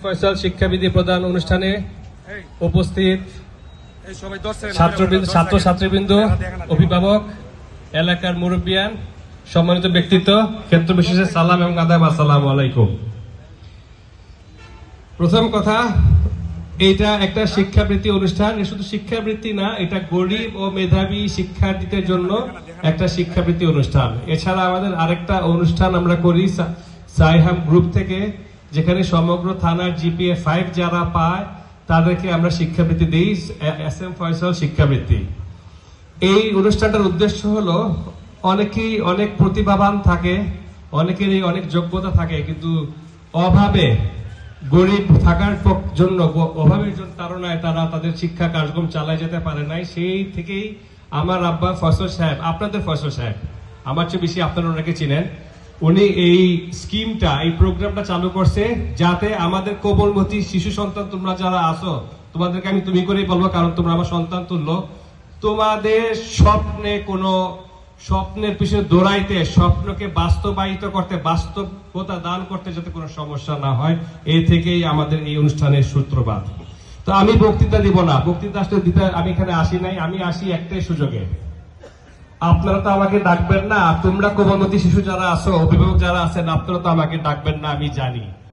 ফয়সাল শিক্ষাবিধি প্রদান অনুষ্ঠানে উপস্থিত ছাত্রছাত্রীবৃন্দ, অভিভাবক, এলাকার মুরব্বিয়ান, সম্মানিত ব্যক্তিত্ব, ক্ষেত্র বিশেষে সালাম এবং আদাব, আসসালামু আলাইকুম। প্রথম কথা, এটা একটা শিক্ষাবৃত্তি অনুষ্ঠান। শুধু শিক্ষাবৃত্তি না, এটা গরিব ও মেধাবী শিক্ষার্থীদের জন্য একটা শিক্ষাবৃত্তি অনুষ্ঠান। এছাড়া আমাদের আরেকটা অনুষ্ঠান আমরা করি সাইহাম গ্রুপ থেকে, যেখানে সমগ্র থানার জিপিএ 5 যারা পায় তাদেরকে আমরা শিক্ষাবৃত্তি দিই, এস এম ফয়সাল শিক্ষাবৃত্তি। এই অনুষ্ঠানটার উদ্দেশ্য হলো, অনেকেই অনেক প্রতিভাবান থাকে, অনেকেরই অনেক যোগ্যতা থাকে, কিন্তু অভাবে, গরিব থাকার জন্য, অভাবের জন্য তাড়নায় তারা তাদের শিক্ষা কার্যক্রম চালায় যেতে পারে নাই। সেই থেকেই আমার আব্বা ফয়সাল সাহেব, আপনাদের ফয়সাল সাহেব, আমার চেয়ে বেশি আপনারা ওনাকে চিনেন, উনি এই স্কিমটা, এই প্রোগ্রামটা চালু করছে, যাতে আমাদের কোমলমতি শিশু সন্তান তোমরা যারা আছো, তোমাদেরকে আমি তুমি করেই বলবো, কারণ তোমরা আমার সন্তান তুল্য, তোমাদের স্বপ্নের পিছনে দৌড়াইতে, স্বপ্নকে বাস্তবায়িত করতে, বাস্তবতা দান করতে যাতে কোনো সমস্যা না হয়, এই থেকেই আমাদের এই অনুষ্ঠানের সূত্রপাত। তো আমি বক্তৃতা দিব না, বক্তৃতা আসলে দিতে আমি এখানে আসি নাই, আমি আসি একটাই সুযোগে। আপনারা তো আমাকে ডাকবেন না, তোমরা কোমলমতি শিশু যারা আছো, অভিভাবক যারা আছেন, আপনারা তো আমাকে ডাকবেন না, আমি জানি।